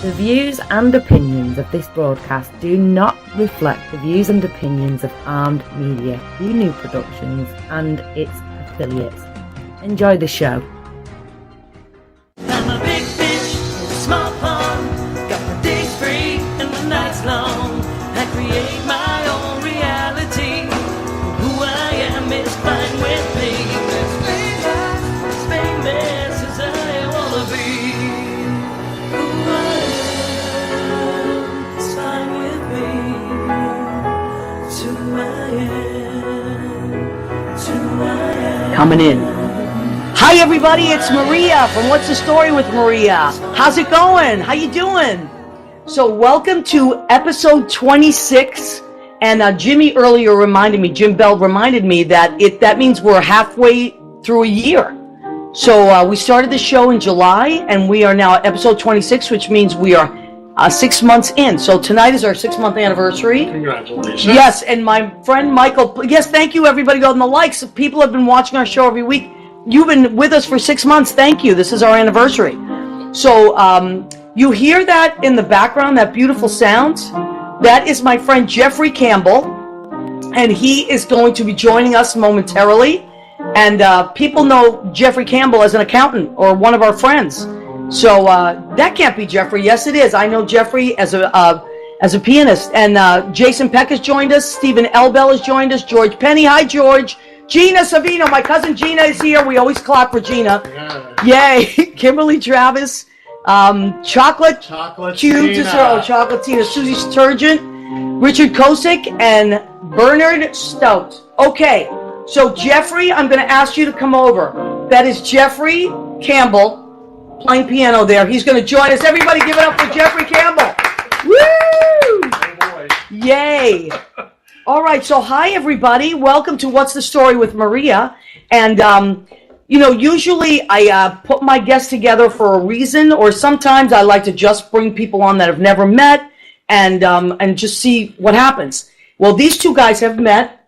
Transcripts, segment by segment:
The views and opinions of this broadcast do not reflect the views and opinions of Armed Media, New Productions, and its affiliates. Enjoy the show. I'm a big fish in a small pond. Got my days free and my nights long. I create my own reality. Who I am is fine with me. As famous as I wanna be. Who I am is fine with me. To I am. To I am. Coming in. Hi everybody, it's Maria from What's the Story with Maria. How's it going? How you doing? So welcome to episode 26. And Jim Bell reminded me that means we're halfway through a year. So we started the show in July and we are now at episode 26, which means we are 6 months in. So tonight is our 6-month anniversary. Congratulations. Yes, and my friend Michael, yes, thank you everybody on the likes. People have been watching our show every week. You've been with us for 6 months. Thank you. This is our anniversary. So you hear that in the background, that beautiful sound? That is my friend Jeffrey Campbell, and he is going to be joining us momentarily. And people know Jeffrey Campbell as an accountant or one of our friends. So that can't be Jeffrey. Yes, it is. I know Jeffrey as a pianist. And Jason Peck has joined us. Stephen Elbell has joined us. George Penny. Hi, George. Gina Savino, my cousin Gina is here. We always clap for Gina. Yeah. Yay. Kimberly Travis. Chocolate Cube. Chocolate Tina. Susie Sturgeon. Richard Kosick. And Bernard Stout. Okay. So Jeffrey, I'm going to ask you to come over. That is Jeffrey Campbell playing piano there. He's going to join us. Everybody give it up for Jeffrey Campbell. Woo! Oh boy. Yay. All right, so hi everybody. Welcome to What's the Story with Maria. And, usually I put my guests together for a reason, or sometimes I like to just bring people on that have never met and just see what happens. Well, these two guys have met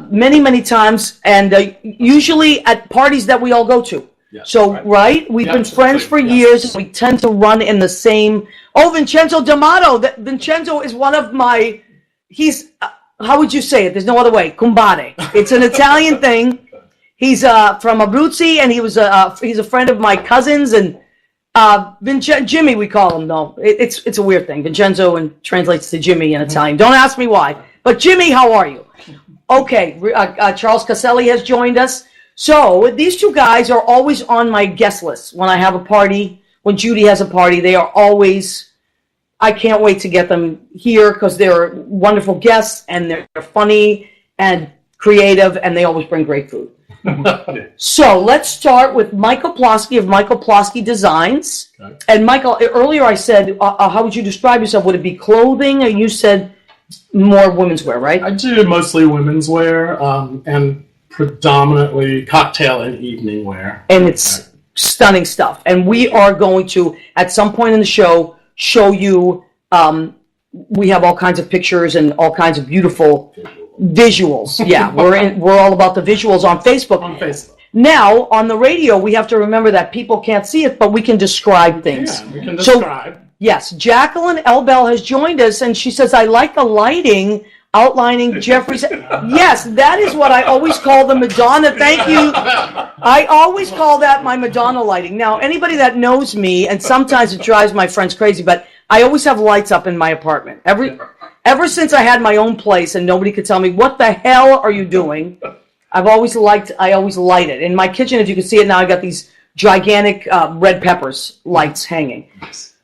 many, many times, and usually at parties that we all go to. Yes, so, right? We've been friends for years. We tend to run in the same... Oh, Vincenzo D'Amato. Vincenzo is one of my... How would you say it? There's no other way. Cumbare. It's an Italian thing. He's from Abruzzi, and he's a friend of my cousin's, and Jimmy we call him though. It's a weird thing. Vincenzo and translates to Jimmy in Italian. Don't ask me why. But Jimmy, how are you? Okay. Charles Caselli has joined us. So these two guys are always on my guest list when I have a party. When Judy has a party, they are always. I can't wait to get them here because they're wonderful guests and they're funny and creative and they always bring great food. So let's start with Michael Plosky of Michael Plosky Designs. Okay. And Michael, earlier I said, how would you describe yourself? Would it be clothing, or you said more women's wear, right? I do mostly women's wear and predominantly cocktail and evening wear. And it's stunning stuff. And we are going to, at some point in the show you, we have all kinds of pictures and all kinds of beautiful visuals. Yeah, we're all about the visuals on Facebook. Now, on the radio, we have to remember that people can't see it, but we can describe things. Yeah, we can describe. So, yes, Jacqueline Elbell has joined us, and she says, I like the lighting outlining Jeffrey's... Yes, that is what I always call the Madonna. Thank you. I always call that my Madonna lighting. Now, anybody that knows me, and sometimes it drives my friends crazy, but I always have lights up in my apartment. Ever since I had my own place and nobody could tell me, what the hell are you doing? I always light it. In my kitchen, if you can see it now, I got these gigantic red peppers lights hanging.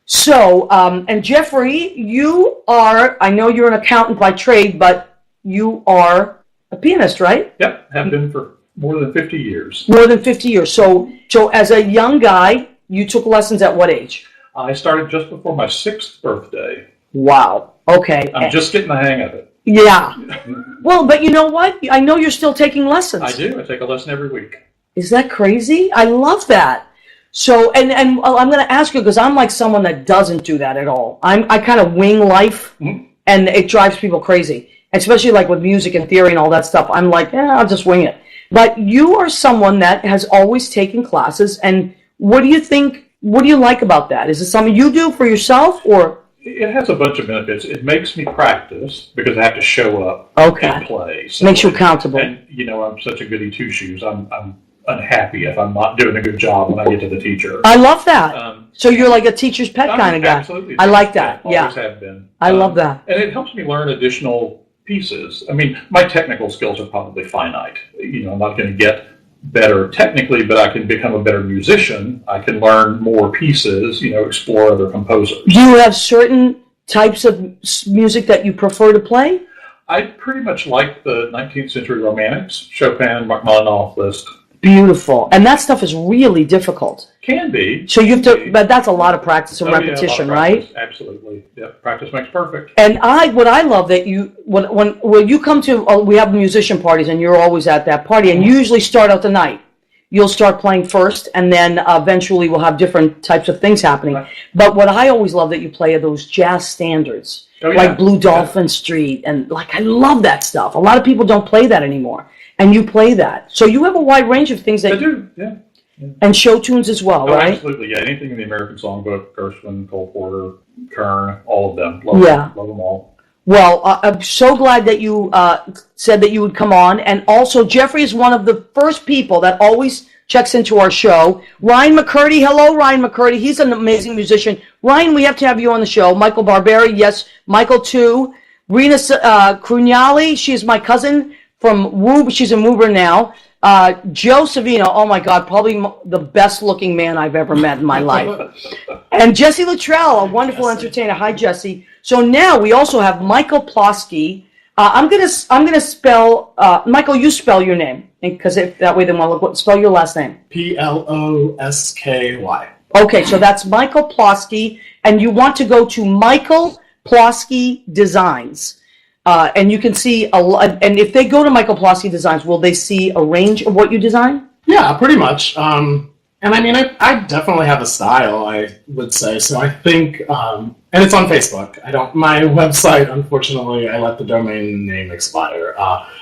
So, and Jeffrey, you are, I know you're an accountant by trade, but you are a pianist, right? Yep, have been for more than 50 years. More than 50 years. So as a young guy, you took lessons at what age? I started just before my 6th birthday. Wow. Okay. I'm just getting the hang of it. Yeah. Well, but you know what? I know you're still taking lessons. I do. I take a lesson every week. Is that crazy? I love that. So, and I'm going to ask you, because I'm like someone that doesn't do that at all. I kind of wing life, and it drives people crazy, especially like with music and theory and all that stuff. I'm like, I'll just wing it. But you are someone that has always taken classes, and what do you think What do you like about that? Is it something you do for yourself, or? It has a bunch of benefits. It makes me practice because I have to show up and play. So, makes you accountable. And, I'm such a goody two-shoes. I'm unhappy if I'm not doing a good job when I get to the teacher. I love that. So you're like a teacher's pet kind of guy. Absolutely. I like that. Always have been. I love that. And it helps me learn additional pieces. I mean, my technical skills are probably finite. I'm not going to get better technically, but I can become a better musician. I can learn more pieces, explore other composers. Do you have certain types of music that you prefer to play? I pretty much like the 19th century romantics, Chopin, Rachmaninoff list. Beautiful. And that stuff is really difficult. Can be. So you have to, but that's a lot of practice and repetition, right? Absolutely. Yeah, practice makes perfect. And what I love that when you come to, we have musician parties and you're always at that party, and you usually start out the night. You'll start playing first, and then eventually we'll have different types of things happening. Right. But what I always love that you play are those jazz standards, like Blue Dolphin Street, and I love that stuff. A lot of people don't play that anymore, and you play that. So you have a wide range of things that I do, yeah. And show tunes as well, right? Absolutely, yeah. Anything in the American Songbook, Gershwin, Cole Porter, Kern, all of them. Love them all. Well, I'm so glad that you said that you would come on. And also, Jeffrey is one of the first people that always checks into our show. Ryan McCurdy, hello, Ryan McCurdy. He's an amazing musician. Ryan, we have to have you on the show. Michael Barberi, yes. Michael, too. Rena Crugnali, she's my cousin from Woburn. She's in Woburn now. Joe Savino, oh my God, probably the best looking man I've ever met in my life. And Jesse Luttrell, a wonderful entertainer. Hi, Jesse. So now we also have Michael Plosky. I'm gonna spell Michael. You spell your name because that way they want to look. Spell your last name. Plosky. Okay, so that's Michael Plosky, and you want to go to Michael Plosky Designs. And you can see a lot. And if they go to Michael Plosky Designs, will they see a range of what you design? Yeah, pretty much. And I mean, I definitely have a style, I would say. So I think, and it's on Facebook. My website, unfortunately, I let the domain name expire.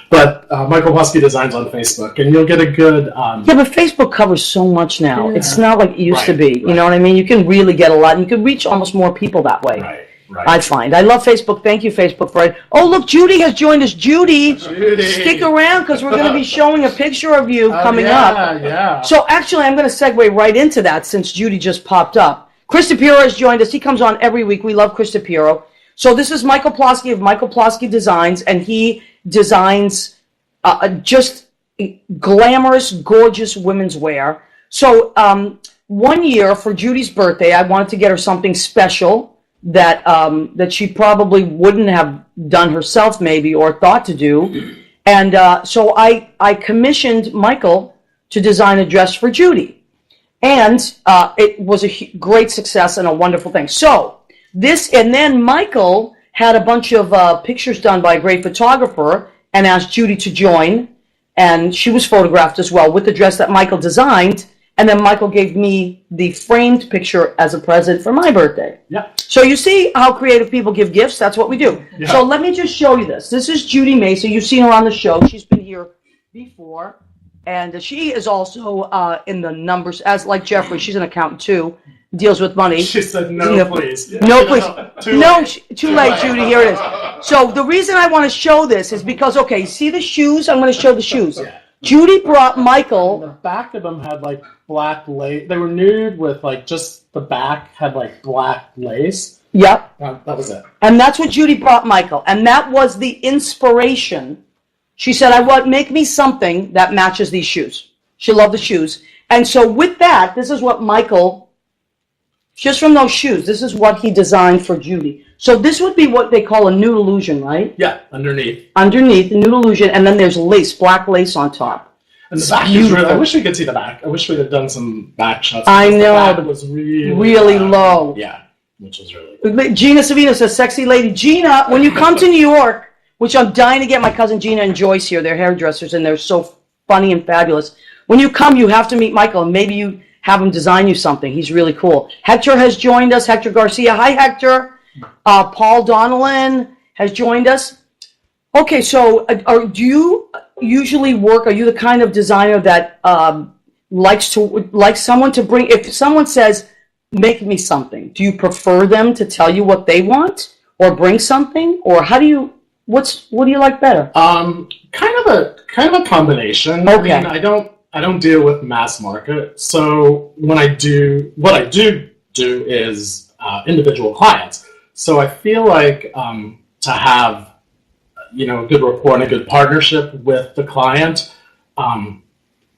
But Michael Plosky Designs on Facebook, and you'll get a good. Yeah, but Facebook covers so much now. Yeah. It's not like it used to be. Right. You know what I mean? You can really get a lot, and you can reach almost more people that way. Right. I find. I love Facebook. Thank you, Facebook, for it. Oh, look, Judy has joined us. Judy, stick around because we're going to be showing a picture of you coming up. Yeah. So actually, I'm going to segue right into that since Judy just popped up. Chris DePiero has joined us. He comes on every week. We love Chris DePiero. So this is Michael Plosky of Michael Plosky Designs, and he designs just glamorous, gorgeous women's wear. So one year for Judy's birthday, I wanted to get her something special that she probably wouldn't have done herself maybe or thought to do. And so I commissioned Michael to design a dress for Judy. And it was a great success and a wonderful thing. So and then Michael had a bunch of pictures done by a great photographer and asked Judy to join. And she was photographed as well with the dress that Michael designed. And then Michael gave me the framed picture as a present for my birthday. Yeah. So you see how creative people give gifts? That's what we do. Yeah. So let me just show you this. This is Judy Mason. You've seen her on the show. She's been here before. And she is also in the numbers, as like Jeffrey. She's an accountant too. Deals with money. She said no, please. No, please. Too late, Judy. Here it is. So the reason I want to show this is because, okay, see the shoes? I'm going to show the shoes. Yeah. Judy brought Michael. The back of them had black lace. They were nude with just the back had black lace. Yep. That was it. And that's what Judy brought Michael. And that was the inspiration. She said, make me something that matches these shoes. She loved the shoes. And so with that, this is what Michael, just from those shoes, this is what he designed for Judy. So this would be what they call a nude illusion, right? Yeah, underneath. Underneath, the nude illusion, and then there's lace, black lace on top. And the back is really, I wish we could see the back. I wish we had done some back shots. I know. The back was really low. Yeah, which was really cool. Gina Savino says, sexy lady. Gina, when you come to New York, which I'm dying to get my cousin Gina and Joyce here, they're hairdressers, and they're so funny and fabulous. When you come, you have to meet Michael, and maybe you have him design you something. He's really cool. Hector has joined us. Hector Garcia. Hi, Hector. Paul Donnellan has joined us. Okay, so do you usually work? Are you the kind of designer that likes someone to bring? If someone says, make me something? Do you prefer them to tell you what they want or bring something? Or what do you like better? Kind of a combination. Okay. I mean, I don't deal with mass market. So what I do is individual clients. So I feel like to have, a good rapport and a good partnership with the client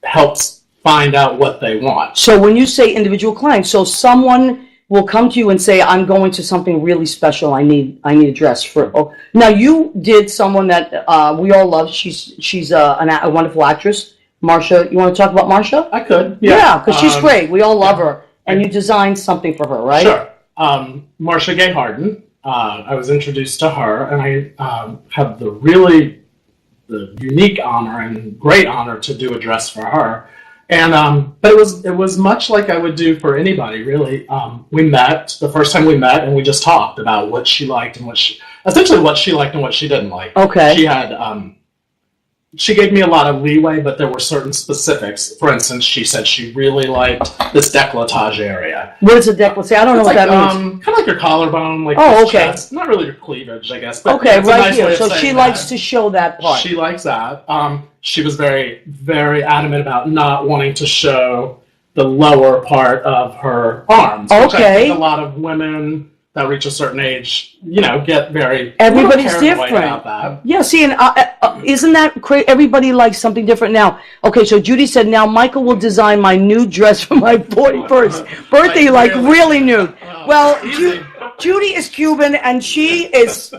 helps find out what they want. So when you say individual clients, so someone will come to you and say, I'm going to something really special. I need a dress for. Oh. Now you did someone that we all love. She's a wonderful actress, Marsha. You want to talk about Marsha? I could. Yeah, because she's great. We all love her. And you designed something for her, right? Sure. Marsha Gay Harden. I was introduced to her, and I had the unique honor and great honor to do a dress for her. And but it was much like I would do for anybody, really. We met the first time we met, and we just talked about what she liked and what she liked and what she didn't like. Okay. She gave me a lot of leeway, but there were certain specifics. For instance, she said she really liked this décolletage area. What is a décolletage? I don't know what that means. Kind of like your collarbone, like okay. chest. Not really your cleavage, I guess. But okay, right nice here. So she likes to show that part. She likes that. She was very, very adamant about not wanting to show the lower part of her arms. Which I think a lot of women that reach a certain age, get very everybody's different about that. Yeah, see, and isn't that crazy? Everybody likes something different now. Okay, so Judy said, now Michael will design my new dress for my 41st birthday, really nude. Well, Judy is Cuban, and she likes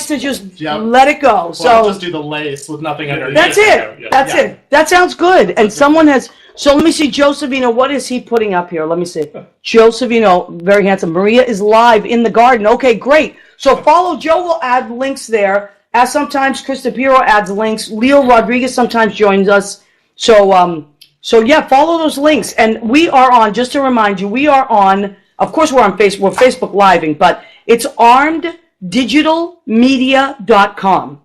to just let it go. So I'll just do the lace with nothing underneath. That's it. That's it. That sounds good. And someone has. So let me see, Joe Savino, what is he putting up here? Let me see. Joe Savino, very handsome. Maria is live in the garden. Okay, great. So follow. Joe will add links there. As sometimes Chris DePiro adds links. Leo Rodriguez sometimes joins us. So yeah, follow those links. And we are on, just to remind you, we are on, of course we're on Facebook, we're Facebook Living, but it's armeddigitalmedia.com.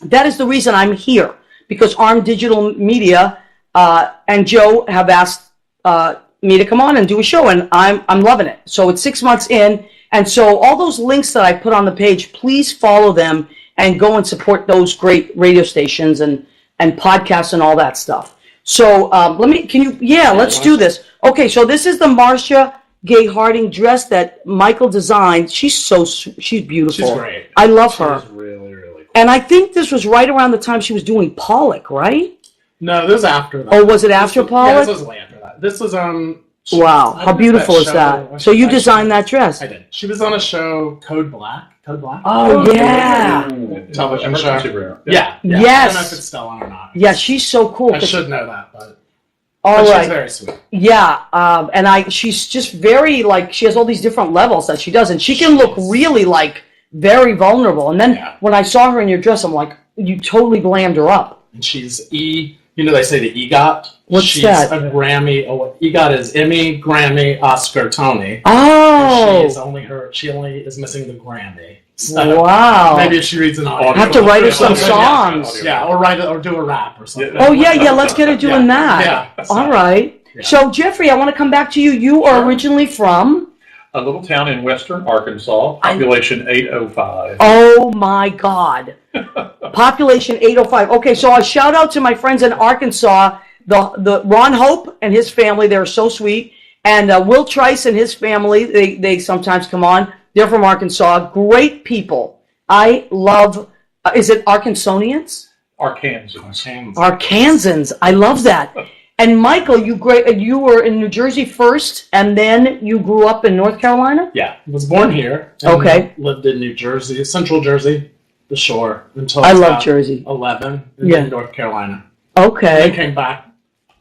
That is the reason I'm here, because Armed Digital Media and Joe have asked me to come on and do a show, and I'm loving it. So it's 6 months in, and so all those links that I put on the page, please follow them and go and support those great radio stations and podcasts and all that stuff. So let's do this. Okay, so this is the Marsha Gay Harding dress that Michael designed. She's beautiful. She's great. I love her. She's really, really cool. And I think this was right around the time she was doing Pollock, right? No, this was after that. Oh, was it after Pollock? Yeah, this was way after that. This was wow, how beautiful is that? So you designed that dress? I did. She was on a show, Code Black. Oh, yeah. Television show. Yeah. Yes. I don't know if it's still on or not. Yeah, she's so cool. I should know that, but right. She's very sweet. Yeah, and she's just very, she has all these different levels that she does, and she can look really, very vulnerable. And then when I saw her in your dress, I'm like, you totally glammed her up. And she's they say the EGOT. What's that? She's a Grammy. EGOT is Emmy, Grammy, Oscar, Tony. Oh. She only is missing the Grammy. So wow. Maybe if she reads an audio. Have to write her some songs. Yeah, or do a rap or something. Oh, yeah, let's get her doing that. Yeah. All right. Yeah. So, Jeffrey, I want to come back to you. You are originally from? A little town in western Arkansas, population 805. Oh, my God. Population 805. Okay, so a shout out to my friends in Arkansas, the Ron Hope and his family. They're so sweet. And Will Trice and his family, they sometimes come on. They're from Arkansas. Great people. I love, is it Arkansonians? Arkansans. I love that. And Michael, you were in New Jersey first, and then you grew up in North Carolina? Yeah, I was born here. Okay. Lived in New Jersey, Central Jersey, the shore, until I love Jersey. 11 in North Carolina. Okay. And then came back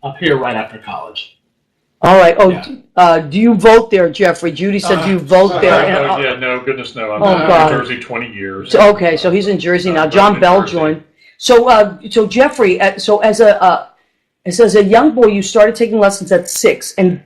up here right after college. All right. Oh, yeah. Do you vote there, Jeffrey? Judy said, do you vote there? No, goodness no. I've been in New Jersey 20 years. Okay, so he's in Jersey now. John Bell joined. So Jeffrey, as a young boy, you started taking lessons at 6, and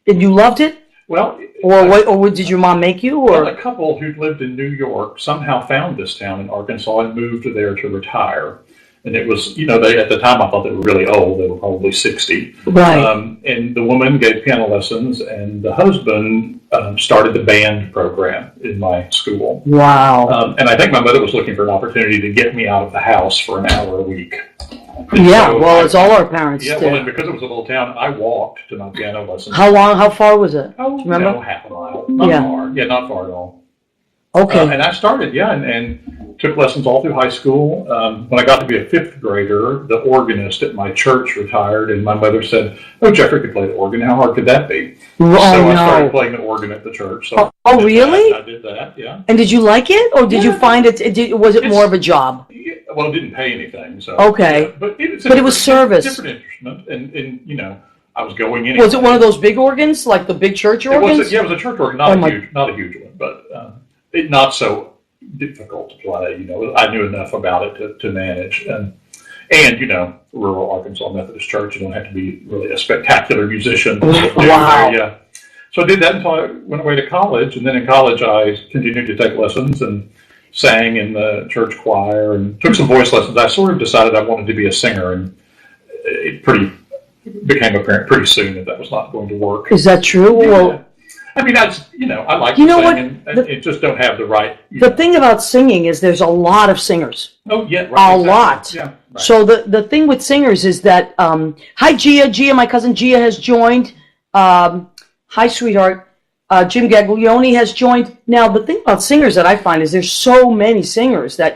you loved it? Well, or did your mom make you? Or a couple who lived in New York somehow found this town in Arkansas and moved there to retire. And it was, they at the time I thought they were really old. They were probably 60. Right. And the woman gave piano lessons, and the husband started the band program in my school. Wow. And I think my mother was looking for an opportunity to get me out of the house for an hour a week. Yeah, well, it's all our parents Yeah, do. well, and because it was a little town, I walked to my piano lessons. How far was it? Oh, Do you remember? half a mile. Not Yeah. far. Yeah, not far at all. Okay. And I started, and took lessons all through high school. When I got to be a fifth grader, the organist at my church retired, and my mother said, "Oh, Jeffrey could play the organ. How hard could that be?" Oh, so I no. started playing the organ at the church. So Oh, really? I did that, yeah. And did you like it, or did you find was it more of a job? Yeah, well, it didn't pay anything, so. Okay. Yeah, but it was service. Different instrument, and I was going in. Was it one of those big organs, like the big church organs? It was a church organ, not a huge one, but not so difficult to play. I knew enough about it to manage, and rural Arkansas Methodist Church, you don't have to be really a spectacular musician. Wow. Yeah. So I did that until I went away to college, and then in college I continued to take lessons and sang in the church choir and took some voice lessons. I sort of decided I wanted to be a singer, and it became apparent pretty soon that was not going to work. Is that true? Yeah. Well, I mean, I like You to know sing, what? and it just don't have the right. The thing about singing is there's a lot of singers. Oh yeah, right, A exactly. lot. Yeah, right. So the thing with singers is that hi Gia, my cousin Gia has joined. Hi sweetheart. Jim Gaglione has joined. Now the thing about singers that I find is there's so many singers that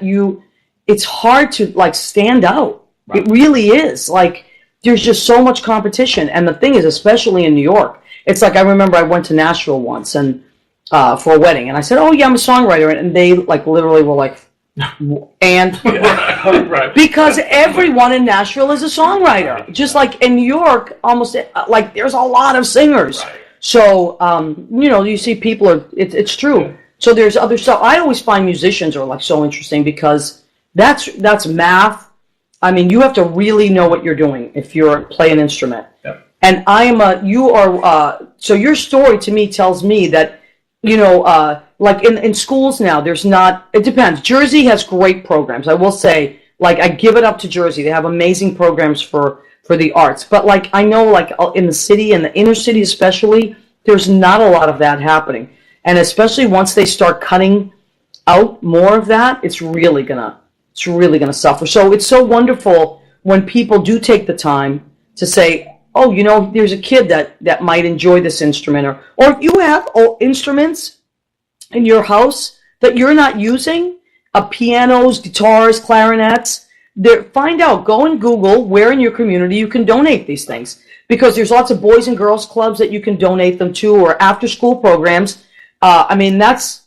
it's hard to like stand out. Right. It really is. Like there's just so much competition, and the thing is, especially in New York, it's like I remember I went to Nashville once and for a wedding, and I said, "Oh yeah, I'm a songwriter," and they like literally were like, and right. because everyone in Nashville is a songwriter, just like in New York, almost like there's a lot of singers. Right. So you see people it's true. Yeah. So there's other stuff. I always find musicians are like so interesting because that's math. I mean, you have to really know what you're doing if you're play an instrument. Yep. And so your story to me tells me that, like in schools now, it depends. Jersey has great programs. I will say, like, I give it up to Jersey. They have amazing programs for the arts. But like, I know like in the city, in the inner city especially, there's not a lot of that happening. And especially once they start cutting out more of that, it's really gonna suffer. So it's so wonderful when people do take the time to say, oh, there's a kid that might enjoy this instrument, or if you have instruments in your house that you're not using, pianos, guitars, clarinets, find out, go and Google where in your community you can donate these things, because there's lots of boys and girls clubs that you can donate them to, or after school programs.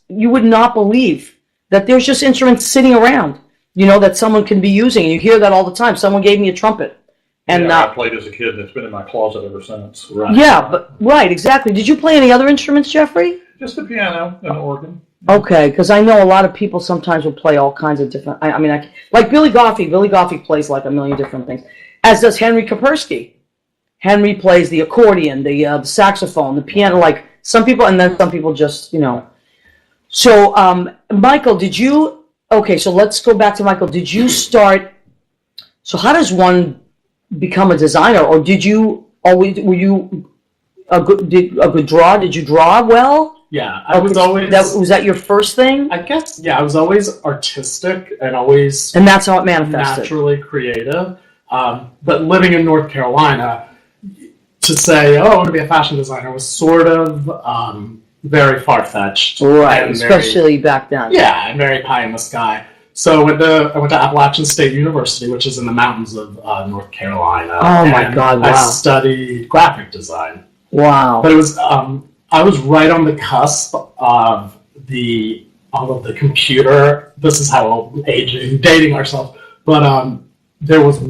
You would not believe that there's just instruments sitting around, that someone can be using. And you hear that all the time. Someone gave me a trumpet. And I played as a kid, and it's been in my closet ever since. Right. Yeah, right, exactly. Did you play any other instruments, Jeffrey? Just the piano and the organ. Okay, because I know a lot of people sometimes will play all kinds of different. Like Billy Goffey. Billy Goffey plays like a million different things, as does Henry Kapersky. Henry plays the accordion, the saxophone, the piano. Like some people, and then some people just So, Michael, did you? Okay, so let's go back to Michael. Did you start? So, how does one become a designer, or did you always? Were you a good draw? Did you draw well? Yeah, I was always. Was that your first thing? I guess. Yeah, I was always artistic and always. And that's how it manifested. Naturally creative, but living in North Carolina, to say, "Oh, I want to be a fashion designer," was sort of very far-fetched, right? Especially back then. Yeah, and very pie in the sky. So I went to Appalachian State University, which is in the mountains of North Carolina. Oh my God! Wow. I studied graphic design. Wow. But it was I was right on the cusp of all of the computer. This is how aging, dating ourselves. But there was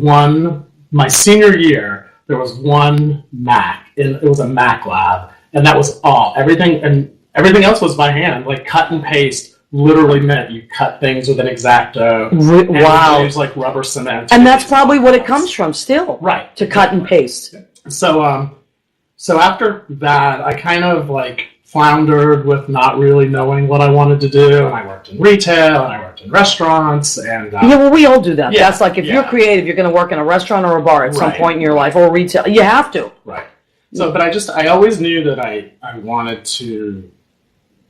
my senior year. There was one Mac. It was a Mac lab, and that was all. Everything else was by hand, like cut and paste. Literally meant you cut things with an X-Acto. Wow. And use like rubber cement. And that's probably what it comes from still. Right. To cut and paste. So after that, I kind of like floundered with not really knowing what I wanted to do. And I worked in retail, and I worked in restaurants and Yeah, well, we all do that. Yeah, That's like if you're creative, you're going to work in a restaurant or a bar at some Right. point in your life, or retail. You have to. right. So, but I always knew that I wanted to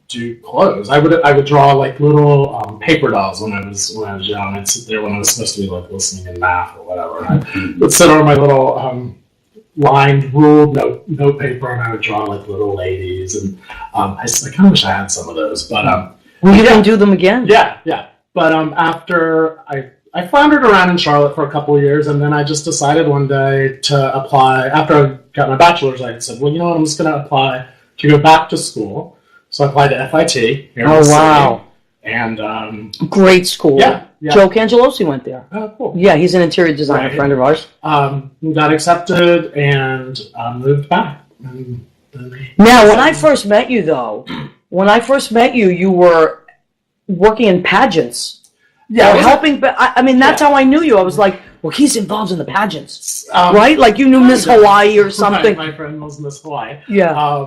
do clothes. I would draw like little paper dolls when I was young. I'd sit there when I was supposed to be like listening in math or whatever. And I would sit on my little lined ruled note paper, and I would draw like little ladies. And I kind of wish I had some of those, but Well, you can do them again. yeah. But after I floundered around in Charlotte for a couple of years, and then I just decided one day to apply. After I got my bachelor's, I said, well, you know what, I'm just going to apply to go back to school. So I applied to FIT here in the city. Wow. And Great school. Yeah. Joe Cangelosi went there. oh, cool. Yeah, he's an interior designer, Right. friend of ours. Got accepted and moved back. And then, Now, when I first met you, though, you were working in pageants. yeah, Or helping, but I mean, that's how I knew you. I was like, well, he's involved in the pageants, Um, right? Like you knew Miss Hawaii or something. My friend was Miss Hawaii. Yeah.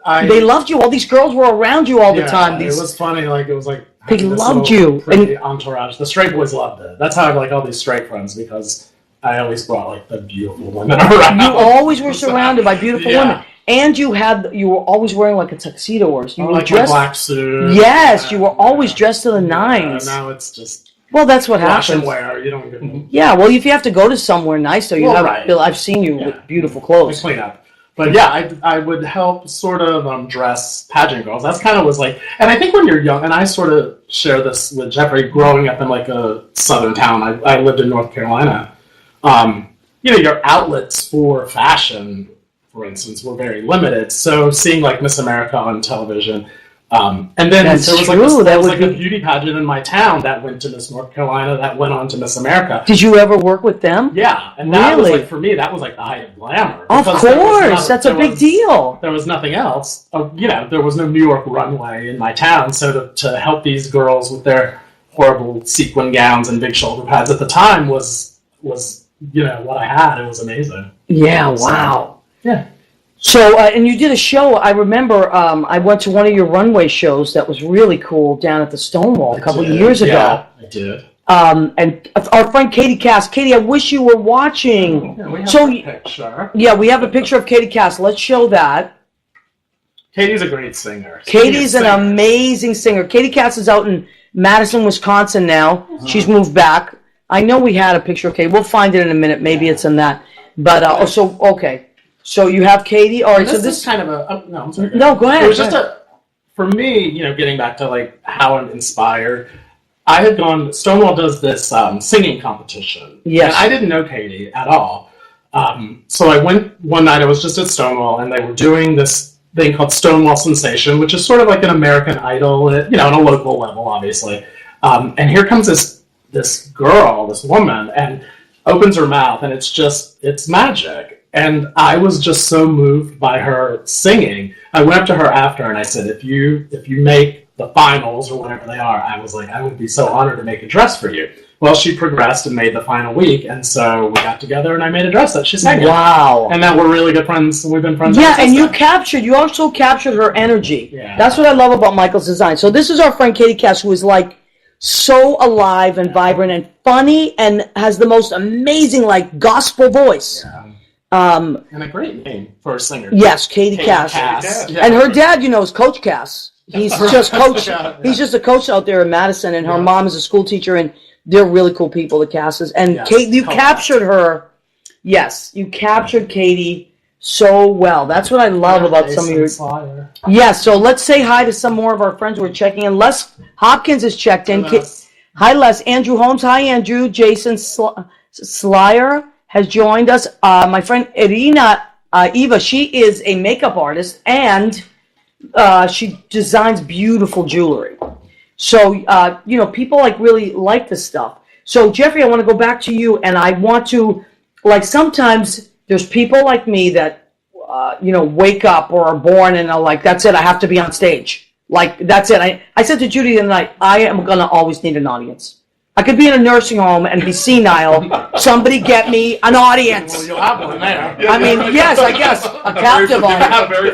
They They loved you. All these girls were around you all the time. It was funny. Like it was like They having this loved little you. pretty entourage. The straight boys loved it. That's how I have like all these straight friends, because I always brought like the beautiful women around. You always were surrounded by beautiful Yeah. women, and you were always wearing like a tuxedo, or you were like dressed. my black suit. Yes, you were always dressed to the nines. Now it's just Well, that's what wash and happens. wear. You don't get Yeah, well, if you have to go to somewhere nice, though, you Well, have. right. I've seen you Yeah. with beautiful I clothes. clean up. But yeah, I would help sort of dress pageant girls. That's kind of was like, and I think when you're young, and I sort of share this with Jeffrey, growing up in like a southern town. I lived in North Carolina. Your outlets for fashion, for instance, were very limited. So seeing like Miss America on television, and then That's there was true. like this, That there was would like a be- beauty pageant in my town that went to Miss North Carolina, that went on to Miss America. Did you ever work with them? Yeah, and that was Really? like, for me, that was like the height of glamour. Of Because there was course, that's a there big was- deal. There was nothing else. There was no New York runway in my town, so to help these girls with their horrible sequin gowns and big shoulder pads at the time was what I had. It was amazing. Yeah. Wow. Yeah. So, and you did a show. I remember I went to one of your runway shows that was really cool down at the Stonewall a couple of years ago. Yeah, I did. And our friend Katie Cass. Katie, I wish you were watching. Yeah, we have So, a picture. Yeah, we have a picture of Katie Cass. Let's show that. Katie's a great singer. Katie's an amazing singer. Katie Cass is out in Madison, Wisconsin now. She's moved back. I know we had a picture of Katie. We'll find it in a minute. Maybe it's in that. But, okay. So you have Katie. All right, This so this is kind of a... no, I'm sorry. No, go ahead. It was just for me, getting back to like how I'm inspired, I had gone, Stonewall does this singing competition. Yes. And I didn't know Katie at all. So I went one night, I was just at Stonewall, and they were doing this thing called Stonewall Sensation, which is sort of like an American Idol, on a local level, obviously. And here comes this girl, this woman, and opens her mouth, and it's magic. And I was just so moved by her singing. I went up to her after and I said, if you make the finals or whatever they are, I was like, I would be so honored to make a dress for you. Well, she progressed and made the final week, and so we got together and I made a dress that she sang in. Wow. And then we're really good friends. We've been friends Yeah, ever and since then. you also captured her energy. Yeah. That's what I love about Michael's design. So this is our friend Katie Cass, who is like so alive and vibrant and funny and has the most amazing like gospel voice. Yeah. And a great name for a singer. Yes, Katie Cass. Yeah. And her dad, is Coach Cass. He's just coach. Yeah. He's just a coach out there in Madison, and her mom is a school teacher, and they're really cool people, the Casses. And Yes, Kate, you co-host. captured her. Yes, you captured Katie so well. That's what I love about some of your. Slayer. Yeah, so let's say hi to some more of our friends who are checking in. Les Hopkins is checked in. Hi, Les. Andrew Holmes. Hi, Andrew. Jason Slyer has joined us. My friend Irina Eva, she is a makeup artist, and she designs beautiful jewelry. So, people really like this stuff. So, Jeffrey, I want to go back to you, and I want to, sometimes there's people like me that, wake up or are born and are like, that's it, I have to be on stage. That's it. I said to Judy the other night, I am going to always need an audience. I could be in a nursing home and be senile. Somebody get me an audience. Well, you'll have one there. I mean, yes, I guess. A captive audience. Very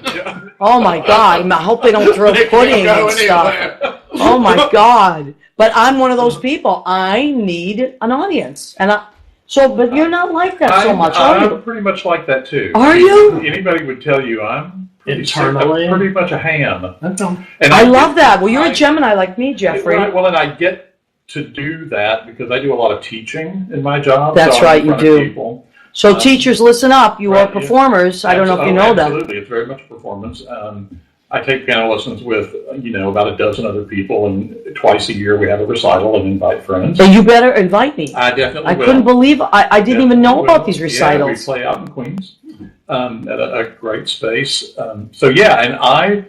forgiving. Oh, my God. I hope they don't throw pudding and stuff. Oh my God. But I'm one of those people. I need an audience. But you're not like that so much, are you? I'm pretty much like that too. Are you? Anybody would tell you I'm Internally. I'm pretty much a ham. And I love that. Well, you're a Gemini like me, Jeffrey. Right, well, and I get to do that because I do a lot of teaching in my job. That's so I'm right, in front you of do. people. So teachers, listen up. You right, are performers. I don't know if you know that. Absolutely, it's very much performance. I take piano lessons with about a dozen other people, and twice a year we have a recital and invite friends. So you better invite me. I definitely will. Couldn't believe I didn't even know about these recitals. Yeah, we play out in Queens at a great space. And I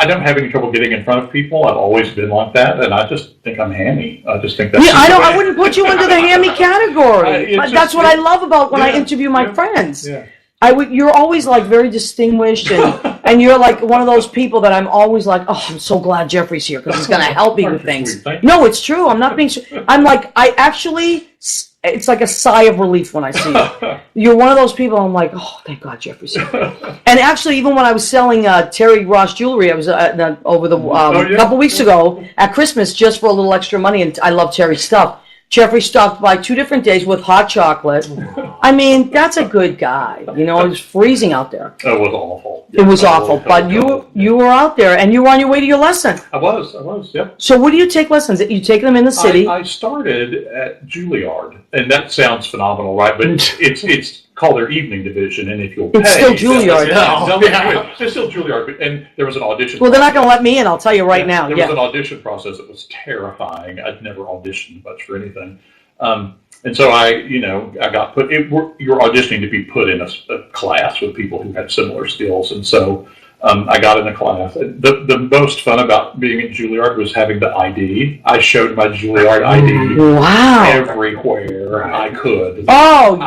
don't have any trouble getting in front of people. I've always been like that, and I just think I'm hammy. I just think that's I wouldn't put you into the hammy category. That's what I love about when I interview my friends. Yeah. You're always like very distinguished, and you're like one of those people that I'm always like, oh, I'm so glad Jeffrey's here because he's going to help me with things. No, it's true. I'm not being. I'm like, it's like a sigh of relief when I see you. You're one of those people. I'm like, oh, thank God Jeffrey's here. And actually, even when I was selling Terry Ross jewelry, I was over the couple weeks ago at Christmas just for a little extra money, and I love Terry's stuff. Jeffrey stopped by 2 different days with hot chocolate. I mean, that's a good guy. It was freezing out there. It was awful. It was awful, but you were out there, and you were on your way to your lesson. I was, yep. So where do you take lessons? You take them in the city? I started at Juilliard, and that sounds phenomenal, right? But it's called their evening division, and if you'll pay... It's still Juilliard. It's still Juilliard, and there was an audition Well, they're not going to let me in, I'll tell you right now. There was an audition process that was terrifying. I'd never auditioned much for anything. And so I got put... You're auditioning to be put in a class with people who had similar skills, and so... I got in a class. The most fun about being at Juilliard was having the ID. I showed my Juilliard ID everywhere I could. Oh,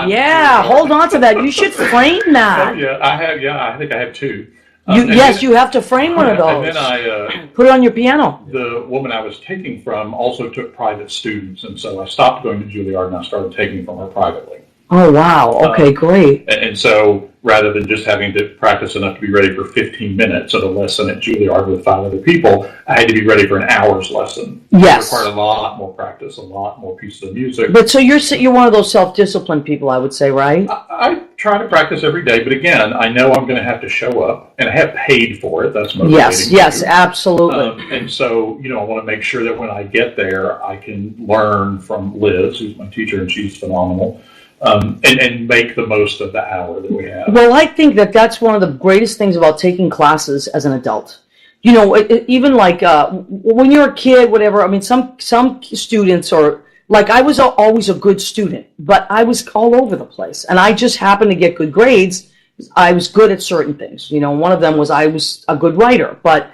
hold on to that. You should frame that. I think I have 2. You have to frame one of those. And then I put it on your piano. The woman I was taking from also took private students, and so I stopped going to Juilliard and I started taking from her privately. Oh, wow. Okay, great. And so rather than just having to practice enough to be ready for 15 minutes of a lesson at Juilliard with 5 other people, I had to be ready for an hour's lesson. Yes. It required a lot more practice, a lot more pieces of music. But so you're one of those self-disciplined people, I would say, right? I try to practice every day, but again, I know I'm going to have to show up, and I have paid for it. That's motivating. Yes, absolutely. And so, I want to make sure that when I get there, I can learn from Liz, who's my teacher, and she's phenomenal. And make the most of the hour that we have. Well, I think that's one of the greatest things about taking classes as an adult. Even like when you're a kid, whatever. I mean, some students are like I was always a good student, but I was all over the place, and I just happened to get good grades. I was good at certain things. One of them was I was a good writer, but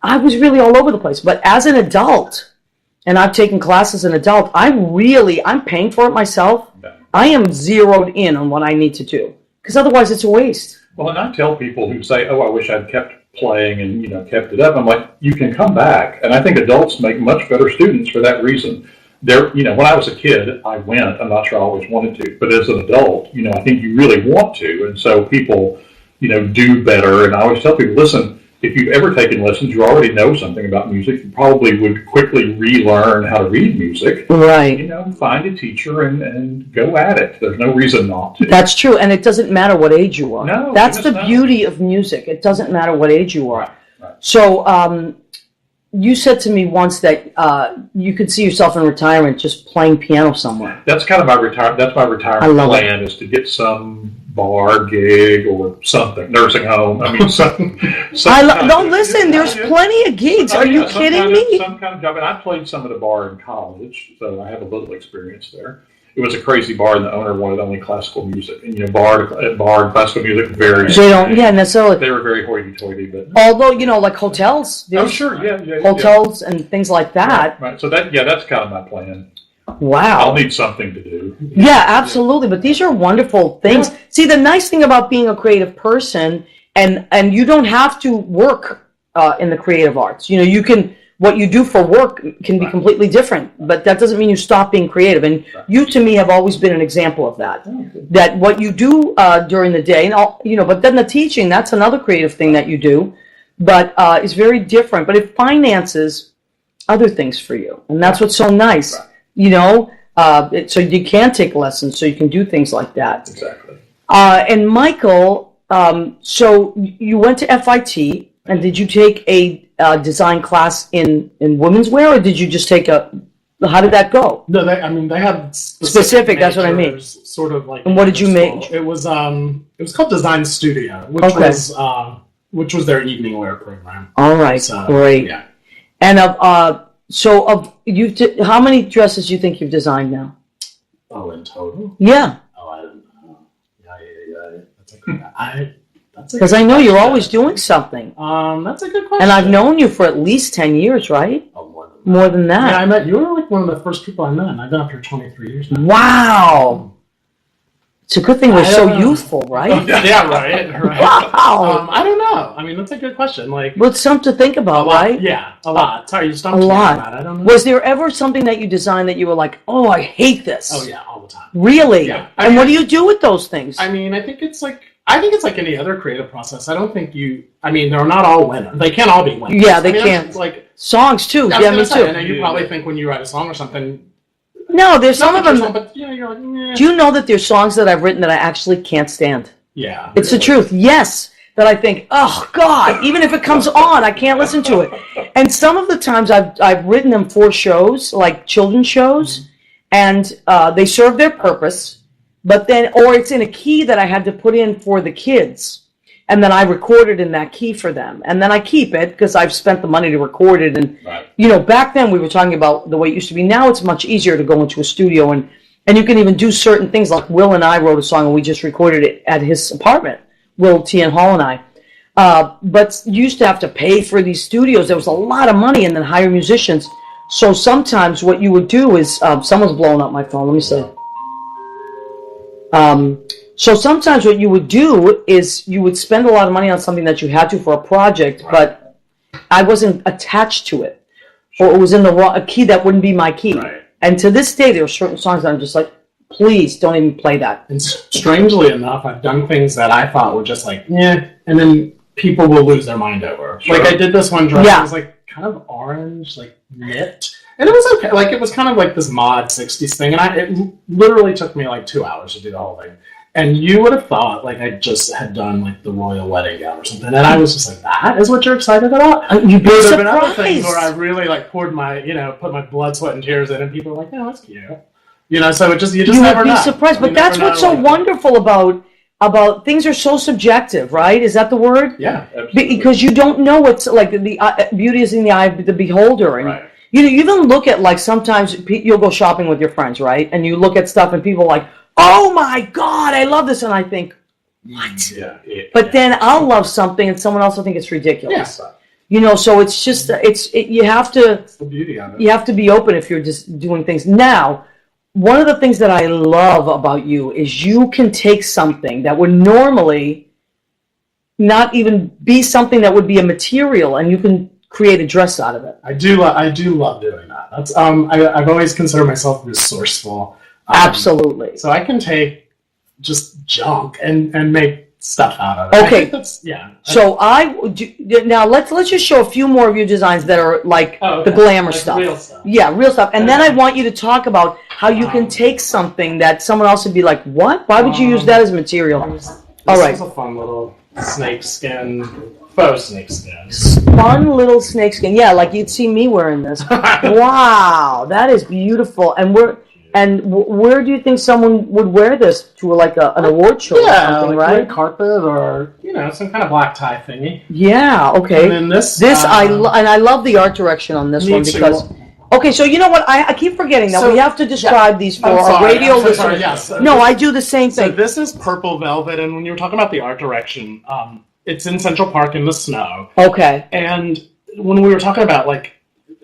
I was really all over the place. But as an adult, and I've taken classes as an adult, I'm paying for it myself. I am zeroed in on what I need to do, because otherwise it's a waste. Well, and I tell people who say, I wish I'd kept playing and, kept it up. I'm like, you can come back. And I think adults make much better students for that reason. When I was a kid, I went. I'm not sure I always wanted to. But as an adult, I think you really want to. And so people, do better. And I always tell people, listen, if you've ever taken lessons, you already know something about music. You probably would quickly relearn how to read music. Right. Find a teacher and go at it. There's no reason not to. That's true. And it doesn't matter what age you are. No. That's the beauty of music. It doesn't matter what age you are. Right. So you said to me once that you could see yourself in retirement just playing piano somewhere. That's kind of my retirement plan is to get some bar gig or something, nursing home. I mean, listen, there's plenty of gigs. Are you kidding me? Some kind of job. And I played some at a bar in college, so I have a little experience there. It was a crazy bar, and the owner wanted only classical music. And bar and classical music very. They don't, necessarily. They were very hoity-toity, but although like hotels. I'm sure, yeah, hotels and things like that. Right. So that's kind of my plan. Wow. I'll need something to do. Yeah, absolutely. But these are wonderful things. Yeah. See, the nice thing about being a creative person, and you don't have to work in the creative arts. You can. What you do for work can be completely different, but that doesn't mean you stop being creative. And you, to me, have always been an example of that. That what you do during the day, but then the teaching, that's another creative thing that you do. but it's very different. But it finances other things for you, and that's what's so nice. Right. You know, so you can take lessons, so you can do things like that. Exactly. And Michael, so you went to FIT, and did you take a design class in women's wear, or did you just take a? How did that go? No, they had Specific. That's what I mean. Sort of like. And what did you make? It was called Design Studio, which was their evening wear program. All right, So, great. Yeah. And how many dresses do you think you've designed now? Oh, in total? Yeah. Oh, I don't know. Yeah. That's a Because I know you're always doing something. That's a good question. And I've known you for at least 10 years, right? Oh, more than that. More than that. Yeah, I met you. Were like one of the first people I met, and I've been up here 23 years now. Wow. It's a good thing we're so know. youthful, right? Yeah, right. Wow. I don't know. I mean, that's a good question. Like, Well, it's something to think about, right? Yeah, a lot. Sorry, you stumped A me on lot. that. I don't know. Was there ever something that you designed that you were like, oh, I hate this? Oh yeah, all the time. Really? Yeah. And what do you do with those things? I mean, I think it's like any other creative process. I don't think they're not all winners. They can't all be winners. Yeah, they I mean, can't. it's like, Songs, too. I was Yeah, gonna me say, I know too. you probably think when you write a song or something. No, there's some of them. But you're like, meh. Do you know that there's songs that I've written that I actually can't stand? Yeah. It's the truth. Yes. That I think, oh God, even if it comes on, I can't listen to it. And some of the times I've written them for shows, like children's shows, and they serve their purpose, but then, or it's in a key that I had to put in for the kids. And then I record it in that key for them. And then I keep it because I've spent the money to record it. And, Right. Back then we were talking about the way it used to be. Now it's much easier to go into a studio and you can even do certain things. Like Will and I wrote a song and we just recorded it at his apartment, Will T. and Hall and I. But you used to have to pay for these studios. There was a lot of money and then hire musicians. So sometimes what you would do is, someone's blowing up my phone. Let me see. So sometimes what you would do is you would spend a lot of money on something that you had to for a project, but I wasn't attached to it, or it was in a key that wouldn't be my key. Right. And to this day, there are certain songs that I'm just like, please don't even play that. And strangely enough, I've done things that I thought were just like, yeah, and then people will lose their mind over. Sure. Like I did this one dress, Yeah. it was like kind of orange, like knit. And it was okay. Like it was kind of like this mod 60s thing. And it literally took me like 2 hours to do the whole thing. And you would have thought like I just had done like the royal wedding gown or something. And I was just like, that is what you're excited about? You'd be There have been other things surprised. where I really like poured my, put my blood, sweat, and tears in, and people are like, "Oh, that's cute." So you just You never would be know. surprised, but You that's never what's know, so like- wonderful about things are so subjective, right? Is that the word? Yeah, Absolutely. Because you don't know what's like the beauty is in the eye of the beholder, and Right. you even look at like sometimes you'll go shopping with your friends, right? And you look at stuff and people are like, "Oh my God, I love this," and I think, "What?" Yeah. But then I'll love something and someone else will think it's ridiculous. Yeah. So it's just you have to. It's the beauty of it. You have to be open if you're just doing things. Now, one of the things that I love about you is you can take something that would normally not even be something that would be a material, and you can create a dress out of it. I do love doing that. That's I've always considered myself resourceful. Absolutely. So I can take just junk and make stuff out of it. I Okay. think that's So now let's just show a few more of your designs that are like the glamour Like stuff. real stuff. Yeah, real stuff. And then I want you to talk about how you can take something that someone else would be like, "What? Why would you use that as material?" This All right. is a fun little snakeskin, faux snakeskin. Fun little snakeskin. Yeah, like you'd see me wearing this. Wow, that is beautiful. And where do you think someone would wear this to, like an award show or something, like right? red carpet or some kind of black tie thingy. Yeah. Okay. And then this I love the art direction on this me one too. because. Okay, so you know what? I keep forgetting that So- we have to describe these for I'm our sorry, radio I'm so listeners. sorry, yes. No, I do the same So thing. this is purple velvet, and when you were talking about the art direction, it's in Central Park in the snow. Okay. And when we were talking about like